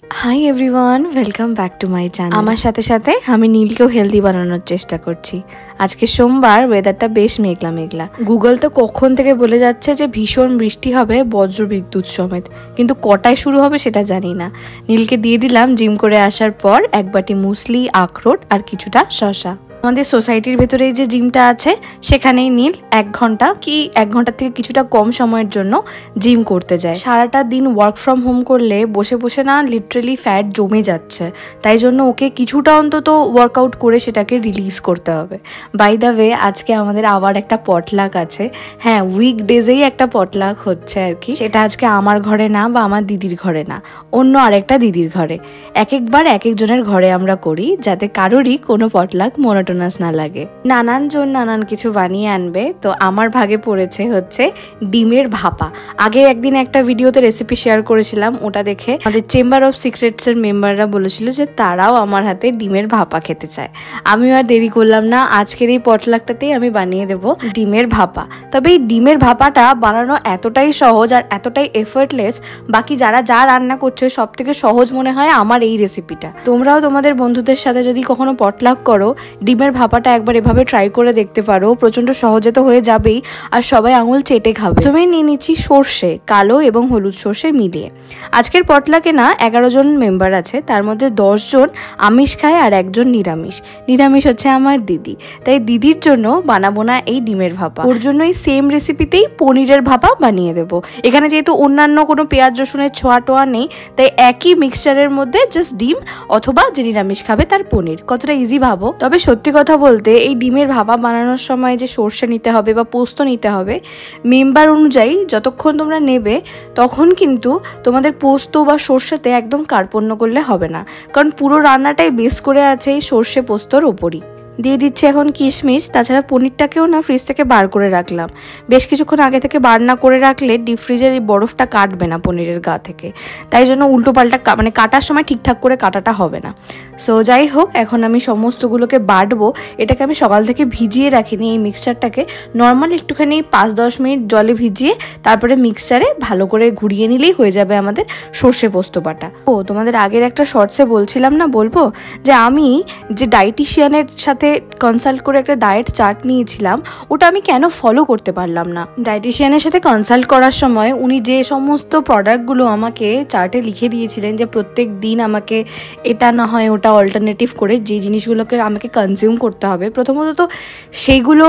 Hi everyone, welcome back to my channel. আমার সাথে সাথে আমি নীলকেও হেলদি বানানোর চেষ্টা করছি। আজকে সোমবার, ওয়েদারটা বেশ মেঘলা মেঘলা। গুগল তো কখন থেকে বলে যাচ্ছে যে ভীষণ বৃষ্টি হবে, বজ্র বিদ্যুৎ সমেত, কিন্তু কটায় শুরু হবে সেটা জানি না। নীলকে দিয়ে দিলাম জিম করে আসার পর এক বাটি মুসলি, আখরোট আর কিছুটা শসা। আমাদের সোসাইটির ভেতরে যে জিমটা আছে সেখানেই নীল 1 ঘন্টা কি 1 ঘন্টা থেকে কিছুটা কম সময়ের জন্য জিম করতে যায়। সারাটা দিন ওয়ার্ক ফ্রম হোম করলে বসে বসে না লিটারেলি ফ্যাট জমে যাচ্ছে, তাই জন্য ওকে কিছুটা অন্তত ওয়ার্কআউট করে সেটাকে রিলিজ করতে হবে। বাই দ্য ওয়ে, আজকে আমাদের আবার একটা পটলাক আছে। হ্যাঁ, উইকডেজেই একটা পটলাক হচ্ছে আর কি। সেটা আজকে আমার ঘরে না বা আমার দিদির ঘরে না, অন্য আরেকটা দিদির ঘরে। এক একবার এক একজনের ঘরে আমরা করি, যাতে কারোরই কোনো পটলাক মনোটনাস না লাগে। নানান জন নানান কিছু বানিয়ে আনবে, তো আমার ভাগে পড়েছে হচ্ছে ডিমের ভাপা। আগে একদিন একটা ভিডিওতে রেসিপি শেয়ার করেছিলাম, ওটা দেখে আমাদের চেম্বার অফ সিক্রেটস এর মেম্বাররা বলেছিল যে তারাও আমার হাতে ডিমের ভাপা খেতে চায়। আমিও আর দেরি করলাম না, আজকের এই পটলাকটাতেই আমি বানিয়ে দেবো ডিমের ভাপা। তবে এই ডিমের ভাপাটা বানানো এতটাই সহজ আর এতটাই এফর্টলেস, বাকি যারা যা রান্না করছে সব থেকে সহজ মনে হয় আমার এই রেসিপিটা। তোমরাও তোমাদের বন্ধুদের সাথে যদি কখনো পটলাক করো, ডিমের ভাপাটা একবার এভাবে ট্রাই করে দেখতে পারো। প্রচন্ড সহজে তো হয়ে যাবেই, আর সবাই আঙুল চেটে খাবে। প্রথমেই নিয়ে নিচ্ছি সর্ষে, কালো এবং হলুদ সর্ষে মিলিয়ে। আজকের পটলাকে না 11 জন মেম্বার আছে, তার মধ্যে 10 জন আমিষ খায় আর 1 জন নিরামিষ। নিরামিষ হচ্ছে আমার দিদি, তাই দিদির জন্য বানাবো না এই ডিমের ভাপা। ওর জন্য এই সেম রেসিপিতেই পনিরের ভাপা বানিয়ে দেবো। এখানে যেহেতু অন্যান্য কোনো পেঁয়াজ রসুনের ছোঁয়া টোয়া নেই, তাই একই মিক্সচারের মধ্যে জাস্ট ডিম অথবা যে নিরামিষ খাবে তার পনির। কতটা ইজি ভাবো। তবে সত্যি কথা বলতে এই ডিমের ভাপা বানানোর সময় যে সর্ষে নিতে হবে বা পোস্ত নিতে হবে, মেম্বার অনুযায়ী যতক্ষণ তোমরা নেবে তখন কিন্তু তোমাদের পোস্ত বা সর্ষেতে একদম কার্পণ্য করলে হবে না, কারণ পুরো রান্নাটাই বেস করে আছে এই সর্ষে পোস্তর ওপরই। দিয়ে দিচ্ছি এখন কিশমিশ। তাছাড়া পনিরটাকেও না ফ্রিজ থেকে বার করে রাখলাম। বেশ কিছুক্ষণ আগে থেকে বার না করে রাখলে ডিপ ফ্রিজের এই বরফটা কাটবে না পনিরের গা থেকে, তাই জন্য উল্টো পাল্টা মানে কাটার সময় ঠিকঠাক করে কাটাটা হবে না। সো যাই হোক, এখন আমি সমস্তগুলোকে বাটবো। এটাকে আমি সকাল থেকে ভিজিয়ে রাখিনি, এই মিক্সচারটাকে নর্মালি একটুখানি 5-10 মিনিট জলে ভিজিয়ে তারপরে মিক্সচারে ভালো করে ঘুরিয়ে নিলেই হয়ে যাবে আমাদের সর্ষে পোস্ত বাটা। ও, তোমাদের আগের একটা শর্টসে বলছিলাম না, বলবো যে আমি যে ডায়েটিশিয়ানের সাথে কনসাল্ট করে একটা ডায়েট চার্ট নিয়েছিলাম, ওটা আমি কেন ফলো করতে পারলাম না। ডায়েটিশিয়ানের সাথে কনসাল্ট করার সময় উনি যে সমস্ত প্রোডাক্টগুলো আমাকে চার্টে লিখে দিয়েছিলেন যে প্রত্যেক দিন আমাকে এটা না হয় ওটা অল্টারনেটিভ করে যে জিনিসগুলোকে আমাকে কনজিউম করতে হবে, প্রথমত তো সেইগুলো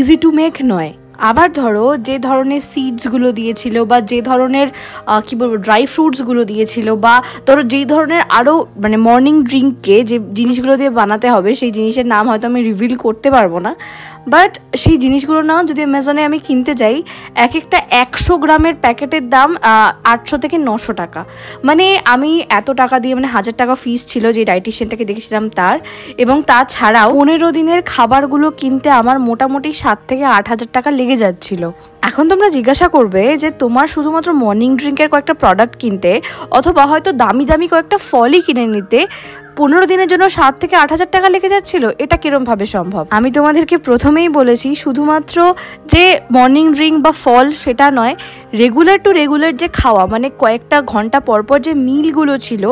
ইজি টু মেক নয়। আবার ধরো যে ধরনের সিডসগুলো দিয়েছিল বা যে ধরনের কী বলবো ড্রাই ফ্রুটসগুলো দিয়েছিল, বা ধরো যেই ধরনের আরও মানে মর্নিং ড্রিঙ্ককে যে জিনিসগুলো দিয়ে বানাতে হবে, সেই জিনিসের নাম হয়তো আমি রিভিল করতে পারবো না, বাট সেই জিনিসগুলো না যদি অ্যামাজনে আমি কিনতে যাই, এক একটা 100 গ্রামের প্যাকেটের দাম 800 থেকে 900 টাকা। মানে আমি এত টাকা দিয়ে, মানে 1000 টাকা ফিস ছিল যে ডায়েটিশিয়ানটাকে দেখেছিলাম তার, এবং তাছাড়াও 15 দিনের খাবারগুলো কিনতে আমার মোটামুটি 7 থেকে 8 হাজার টাকা লেগে যাচ্ছিল। এখন তোমরা জিজ্ঞাসা করবে যে তোমার শুধুমাত্র মর্নিং ড্রিঙ্কের কয়েকটা প্রোডাক্ট কিনতে অথবা হয়তো দামি দামি কয়েকটা ফলই কিনে নিতে 15 দিনের জন্য 7 থেকে 8 হাজার টাকা লেগে যাচ্ছিল, এটা কিরমভাবে সম্ভব? আমি তোমাদেরকে প্রথমেই বলেছি শুধুমাত্র যে মর্নিং ড্রিঙ্ক বা ফল সেটা নয়, রেগুলার টু রেগুলার যে খাওয়া, মানে কয়েকটা ঘন্টা পরপর যে মিলগুলো ছিল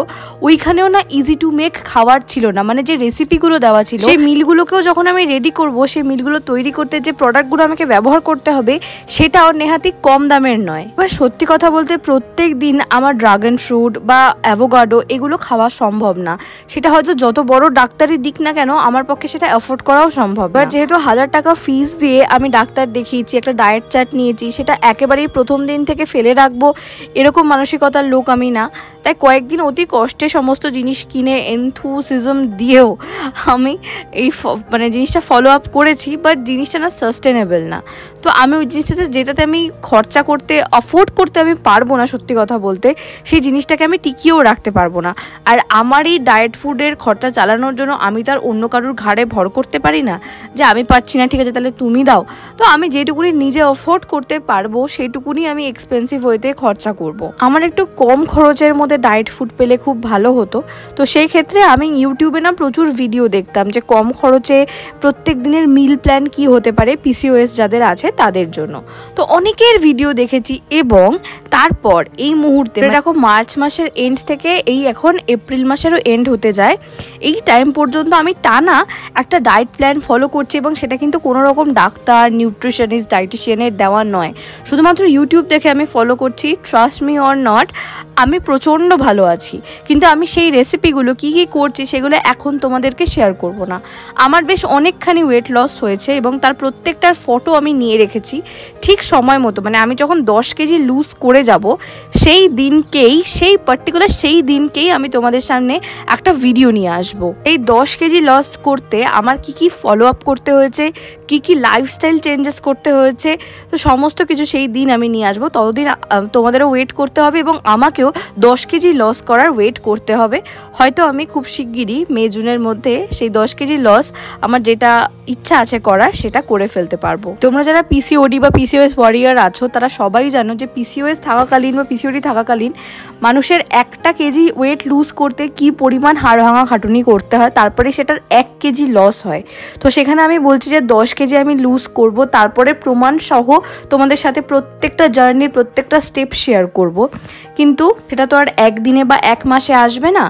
ওইখানেও না ইজি টু মেক খাওয়ার ছিল না। মানে যে রেসিপিগুলো দেওয়া ছিল সেই মিলগুলোকেও যখন আমি রেডি করব, সেই মিলগুলো তৈরি করতে যে প্রোডাক্টগুলো আমাকে ব্যবহার করতে হবে সেটাও নেহাতি কম দামের নয়। এবার সত্যি কথা বলতে প্রত্যেক দিন আমার ড্রাগন ফ্রুট বা অ্যাভোকাডো এগুলো খাওয়া সম্ভব না। সেটা হয়তো যত বড় ডাক্তারি দিক না কেন আমার পক্ষে সেটা অ্যাফোর্ড করাও সম্ভব। এবার যেহেতু 1000 টাকা ফিস দিয়ে আমি ডাক্তার দেখিয়েছি, একটা ডায়েট চার্ট নিয়েছি, সেটা একেবারেই প্রথম দিন থেকে ফেলে রাখবো এরকম মানসিকতার লোক আমি না। তাই কয়েকদিন অতি কষ্টে সমস্ত জিনিস কিনে এনথুসিজম দিয়েও আমি এই মানে জিনিসটা ফলো আপ করেছি, বাট জিনিসটা না সাস্টেনেবল না। তো আমি ওই জিনিসটাতে যেটাতে আমি খরচা করতে অ্যাফোর্ড করতে আমি পারবো না, সত্যি কথা বলতে সেই জিনিসটাকে আমি টিকিয়েও রাখতে পারবো না। আর আমার এই ডায়েট ফুড ফুডের খরচা চালানোর জন্য আমি তো আর অন্য কারোর ঘাড়ে ভর করতে পারি না যে আমি পারছি না, ঠিক আছে তাহলে তুমি দাও। তো আমি যেটুকুনি নিজে অ্যাফোর্ড করতে পারবো সেইটুকুনি আমি এক্সপেন্সিভ ওয়েতে খরচা করব। আমার একটু কম খরচের মধ্যে ডায়েট ফুড পেলে খুব ভালো হতো। তো সেই ক্ষেত্রে আমি ইউটিউবে না প্রচুর ভিডিও দেখতাম যে কম খরচে প্রত্যেক দিনের মিল প্ল্যান কি হতে পারে পিসিওএস যাদের আছে তাদের জন্য। তো অনেকের ভিডিও দেখেছি এবং তারপর এই মুহূর্তে দেখো মার্চ মাসের এন্ড থেকে এই এখন এপ্রিল মাসেরও এন্ড হতে যায়, এই টাইম পর্যন্ত আমি টানা একটা ডায়েট প্ল্যান ফলো করছি এবং সেটা কিন্তু কোনো রকম ডাক্তার, নিউট্রিশনিস্ট, ডায়েটিশিয়ানের দেওয়া নয়, শুধুমাত্র ইউটিউব দেখে আমি ফলো করছি। ট্রাস্ট মি অর নট, আমি প্রচণ্ড ভালো আছি, কিন্তু আমি সেই রেসিপিগুলো কী কী করছি সেগুলো এখন তোমাদেরকে শেয়ার করব না। আমার বেশ অনেকখানি ওয়েট লস হয়েছে এবং তার প্রত্যেকটার ফটো আমি নিয়ে রেখেছি ঠিক সময় মতো। মানে আমি যখন 10 কেজি লুজ করে যাব সেই দিনকেই, সেই পার্টিকুলার সেই দিনকেই আমি তোমাদের সামনে একটা ভিডিও নিয়ে আসব। এই 10 কেজি লস করতে আমার কি কি ফলো আপ করতে হয়েছে, কি কি লাইফস্টাইল চেঞ্জেস করতে হয়েছে, তো সমস্ত কিছু সেই দিন আমি নিয়ে আসবো। ততদিন তোমাদেরও ওয়েট করতে হবে এবং আমাকেও 10 কেজি লস করার ওয়েট করতে হবে। হয়তো আমি খুব শিগগিরই মে জুনের মধ্যে সেই 10 কেজি লস আমার যেটা ইচ্ছা আছে করার সেটা করে ফেলতে পারবো। তোমরা যারা পিসিওডি বা পিসিওএস ওয়ারিয়ার আছো তারা সবাই জানো যে পিসিওএস থাকাকালীন বা পিসিওডি থাকাকালীন মানুষের 1 কেজি ওয়েট লুজ করতে কি পরিমাণ হাড় ভাঙা খাটুনি করতে হয়, তারপরে সেটার 1 কেজি লস হয়। তো সেখানে আমি বলছি যে 10 কেজি আমি লুজ করব, তারপরে প্রমাণ সহ তোমাদের সাথে প্রত্যেকটা জার্নির প্রত্যেকটা স্টেপ শেয়ার করব। কিন্তু সেটা তো আর একদিনে বা 1 মাসে আসবে না।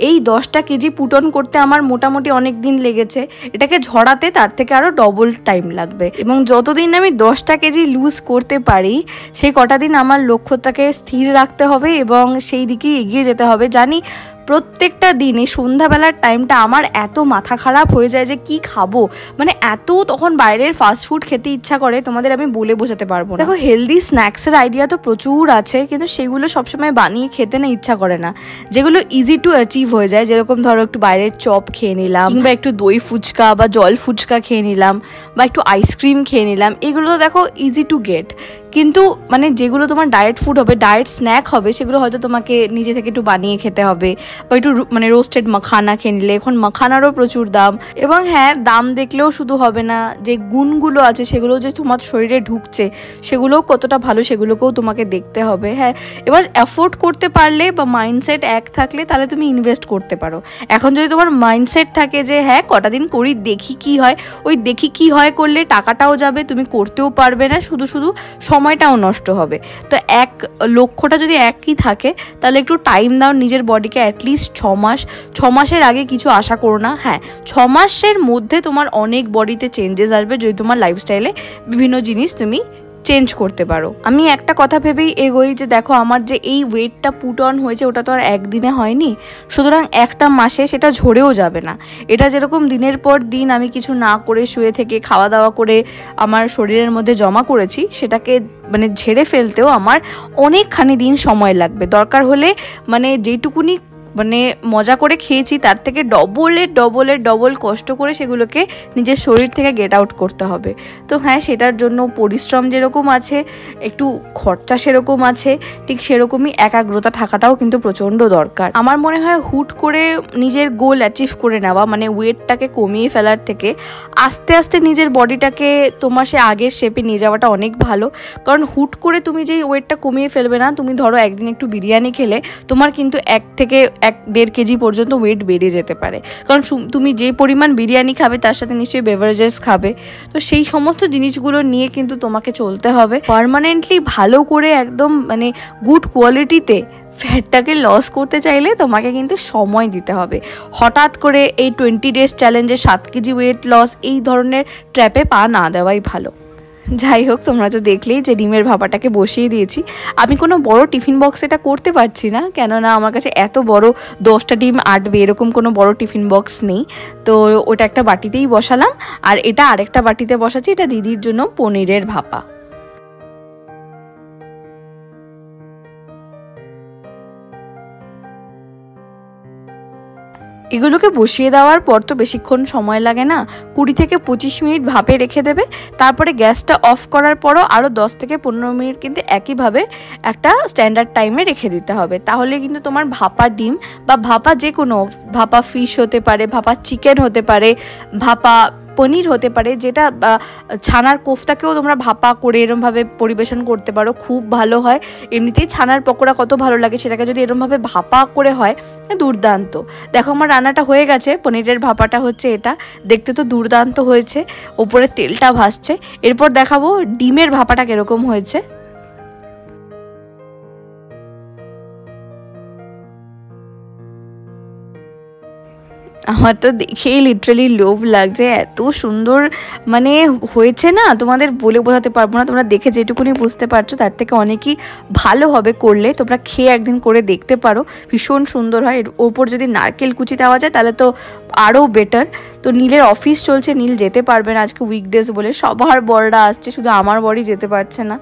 এই 10টা কেজি পুট অন করতে আমার মোটামুটি অনেক দিন লেগেছে, এটাকে ঝরাতে তার থেকে আরও ডবল টাইম লাগবে। এবং যতদিন আমি 10টা কেজি লুজ করতে পারি সেই কটা দিন আমার লক্ষ্যটাকে স্থির রাখতে হবে এবং সেই দিকেই এগিয়ে যেতে হবে। জানি প্রত্যেকটা দিনে সন্ধ্যাবেলার টাইমটা আমার এত মাথা খারাপ হয়ে যায় যে কি খাবো, মানে এত তখন বাইরের ফাস্টফুড খেতে ইচ্ছা করে তোমাদের আমি বলে বোঝাতে পারবো না। দেখো হেলদি স্ন্যাক্সের আইডিয়া তো প্রচুর আছে, কিন্তু সেগুলো সবসময় বানিয়ে খেতে না ইচ্ছা করে না। যেগুলো ইজি টু অ্যাচিভ হয়ে যায়, যেরকম ধরো একটু বাইরের চপ খেয়ে নিলাম, কিংবা একটু দই ফুচকা বা জল ফুচকা খেয়ে নিলাম, বা একটু আইসক্রিম খেয়ে নিলাম, এগুলো দেখো ইজি টু গেট। কিন্তু মানে যেগুলো তোমার ডায়েট ফুড হবে, ডায়েট স্ন্যাক হবে, সেগুলো হয়তো তোমাকে নিজে থেকে একটু বানিয়ে খেতে হবে। বা একটু মানে রোস্টেড মাখানা খেয়ে নিলে, এখন মাখানারও প্রচুর দাম। এবং হ্যাঁ, দাম দেখলেও শুধু হবে না, যে গুণগুলো আছে সেগুলো যে তোমার শরীরে ঢুকছে সেগুলোও কতটা ভালো সেগুলোকেও তোমাকে দেখতে হবে। হ্যাঁ, এবার অ্যাফোর্ড করতে পারলে বা মাইন্ডসেট এক থাকলে তাহলে তুমি ইনভেস্ট করতে পারো। এখন যদি তোমার মাইন্ডসেট থাকে যে হ্যাঁ কটা দিন করি দেখি কি হয়, ওই দেখি কি হয় করলে টাকাটাও যাবে, তুমি করতেও পারবে না, শুধু শুধু সময়টাও নষ্ট হবে। তো লক্ষ্যটা যদি একই থাকে তাহলে একটু টাইম দাও নিজের বডিকে, অ্যাটলিস্ট 6 মাস। 6 মাসের আগে কিছু আশা করো না। হ্যাঁ, 6 মাসের মধ্যে তোমার অনেক বডিতে চেঞ্জেস আসবে যদি তোমার লাইফস্টাইলে বিভিন্ন জিনিস তুমি চেঞ্জ করতে পারো। আমি একটা কথা ভেবেই এগোই যে দেখো আমার যে এই ওয়েটটা পুট অন হয়েছে ওটা তো আর একদিনে হয়নি, সুতরাং একটা মাসে সেটা ঝরেও যাবে না। এটা যেরকম দিনের পর দিন আমি কিছু না করে শুয়ে থেকে খাওয়া দাওয়া করে আমার শরীরের মধ্যে জমা করেছি, সেটাকে মানে ঝেড়ে ফেলতেও আমার অনেকখানি দিন সময় লাগবে। দরকার হলে মানে যেটুকুনি মানে মজা করে খেয়েছি তার থেকে ডবল কষ্ট করে সেগুলোকে নিজের শরীর থেকে গেট আউট করতে হবে। তো হ্যাঁ, সেটার জন্য পরিশ্রম যেরকম আছে, একটু খরচা সেরকম আছে, ঠিক সেরকমই একাগ্রতা থাকাটাও কিন্তু প্রচণ্ড দরকার। আমার মনে হয় হুট করে নিজের গোল অ্যাচিভ করে নেওয়া, মানে ওয়েটটাকে কমিয়ে ফেলার থেকে আস্তে আস্তে নিজের বডিটাকে তোমার সে আগের শেপে নিয়ে যাওয়াটা অনেক ভালো। কারণ হুট করে তুমি যেই ওয়েটটা কমিয়ে ফেলবে না, তুমি ধরো একদিন একটু বিরিয়ানি খেলে তোমার কিন্তু 1 থেকে 1.5 কেজি পর্যন্ত ওয়েট বেড়ে যেতে পারে। কারণ তুমি যে পরিমাণ বিরিয়ানি খাবে তার সাথে নিশ্চয়ই বেভারেজেস খাবে। তো সেই সমস্ত জিনিসগুলো নিয়ে কিন্তু তোমাকে চলতে হবে। পার্মানেন্টলি ভালো করে একদম মানে গুড কোয়ালিটিতে ফ্যাটটাকে লস করতে চাইলে তোমাকে কিন্তু সময় দিতে হবে। হঠাৎ করে এই 20 ডেজ চ্যালেঞ্জে 7 কেজি ওয়েট লস, এই ধরনের ট্র্যাপে পা না দেওয়াই ভালো। যাই হোক, তোমরা তো দেখলেই যে ডিমের ভাপাটাকে বসিয়ে দিয়েছি। আমি কোনো বড় টিফিন বক্স এটা করতে পারছি না, কেননা আমার কাছে এত বড় 10টা ডিম আটবে এরকম কোনো বড় টিফিন বক্স নেই। তো ওটা একটা বাটিতেই বসালাম, আর এটা আরেকটা বাটিতে বসাচ্ছি, এটা দিদির জন্য পনিরের ভাপা। এগুলোকে বসিয়ে দেওয়ার পর তো বেশিক্ষণ সময় লাগে না, 20 থেকে 25 মিনিট ভাপে রেখে দেবে। তারপরে গ্যাসটা অফ করার পরও আরও 10 থেকে 15 মিনিট কিন্তু একইভাবে একটা স্ট্যান্ডার্ড টাইমে রেখে দিতে হবে। তাহলে কিন্তু তোমার ভাপা ডিম বা ভাপা যে কোনো, ভাপা ফিশ হতে পারে, ভাপা চিকেন হতে পারে, ভাপা পনির হতে পারে, যেটা ছানার কোফতাকেও তোমরা ভাপা করে এরমভাবে পরিবেশন করতে পারো, খুব ভালো হয়। এমনিতেই ছানার পকোড়া কত ভালো লাগে, সেটাকে যদি এরমভাবে ভাপা করে হয় দুর্দান্ত। দেখো আমার রান্নাটা হয়ে গেছে, পনিরের ভাপাটা হচ্ছে এটা, দেখতে তো দুর্দান্ত হয়েছে, ওপরে তেলটা ভাসছে। এরপর দেখাবো ডিমের ভাপাটা কিরকম হয়েছে। আমার তো দেখেই লিটারালি লোভ লাগছে, এত সুন্দর মানে হয়েছে না, তোমাদের বলে বোঝাতে পারবো না। তোমরা দেখে যেটুকুনি বুঝতে পারছো তার থেকে অনেকই ভালো হবে করলে, তোমরা খেয়ে একদিন করে দেখতে পারো, ভীষণ সুন্দর হয়। এর ওপর যদি নারকেল কুচি দেওয়া যায় তাহলে তো আরও বেটার। তো নীলের অফিস চলছে, নীল যেতে পারবে না আজকে উইকডেজ বলে, সবার বড়রা আসছে, শুধু আমার বড়ই যেতে পারছে না,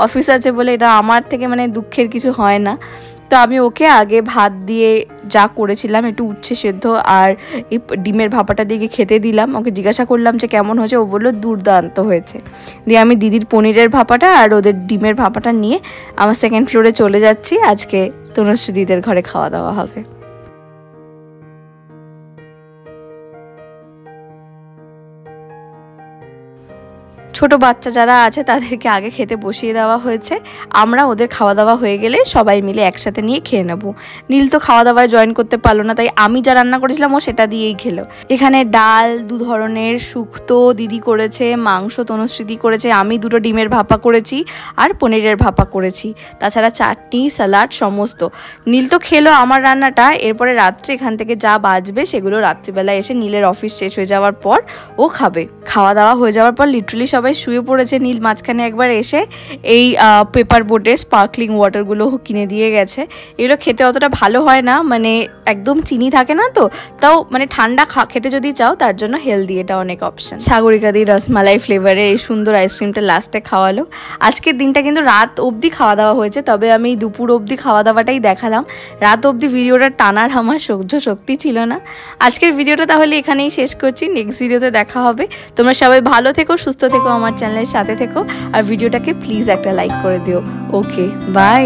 অফিস আছে বলে। এটা আমার থেকে মানে দুঃখের কিছু হয় না। তো আমি ওকে আগে ভাত দিয়ে যা করেছিলাম একটু উচ্ছে সেদ্ধ আর এই ডিমের ভাপাটা দিয়ে খেতে দিলাম। ওকে জিজ্ঞাসা করলাম যে কেমন হয়েছে, ও বললো দুর্দান্ত হয়েছে। দিয়ে আমি দিদির পনিরের ভাপাটা আর ওদের ডিমের ভাপাটা নিয়ে আমার সেকেন্ড ফ্লোরে চলে যাচ্ছি। আজকে তনুশ্রী দিদির ঘরে খাওয়া দাওয়া হবে। ছোট বাচ্চা যারা আছে তাদেরকে আগে খেতে বসিয়ে দেওয়া হয়েছে, আমরা ওদের খাওয়া দাওয়া হয়ে গেলে সবাই মিলে একসাথে নিয়ে খেয়ে নেব। নীল তো খাওয়া দাওয়ায় জয়েন করতে পারলো না, তাই আমি যা রান্না করেছিলাম ও সেটা দিয়েই খেলো। এখানে ডাল 2 ধরনের, শুক্তো দিদি করেছে, মাংস তনুশ্রী করেছে, আমি 2টো ডিমের ভাপা করেছি আর পনিরের ভাপা করেছি, তাছাড়া চাটনি স্যালাড সমস্ত। নীল তো খেলো আমার রান্নাটা। এরপরে রাত্রে এখান থেকে যা বাঁচবে সেগুলো রাত্রিবেলা এসে নীলের অফিস শেষ হয়ে যাওয়ার পর ও খাবে। খাওয়া দাওয়া হয়ে যাওয়ার পর লিটারালি সবাই শুয়ে পড়েছে। নীল মাঝখানে একবার এসে এই পেপার বোটের স্পার্কলিং ওয়াটারগুলো কিনে দিয়ে গেছে। এগুলো খেতে অতটা ভালো হয় না, মানে একদম চিনি থাকে না, তো তাও মানে ঠান্ডা খেতে যদি চাও তার জন্য হেলদি এটা অনেক অপশন। সাগরিকা দি রসমালাই ফ্লেভারের এই সুন্দর আইসক্রিমটা লাস্টে খাওয়ালো। আজকের দিনটা কিন্তু রাত অবধি খাওয়া দাওয়া হয়েছে, তবে আমি দুপুর অবধি খাওয়া দাওয়াটাই দেখালাম, রাত অবধি ভিডিওটা টানার আমার সহ্য শক্তি ছিল না। আজকের ভিডিওটা তাহলে এখানেই শেষ করছি, নেক্সট ভিডিওতে দেখা হবে। তোমরা সবাই ভালো থেকো, সুস্থ থেকো, আমার চ্যানেলের সাথে থেকো, আর ভিডিওটাকে প্লিজ একটা লাইক করে দিও। ওকে, বাই।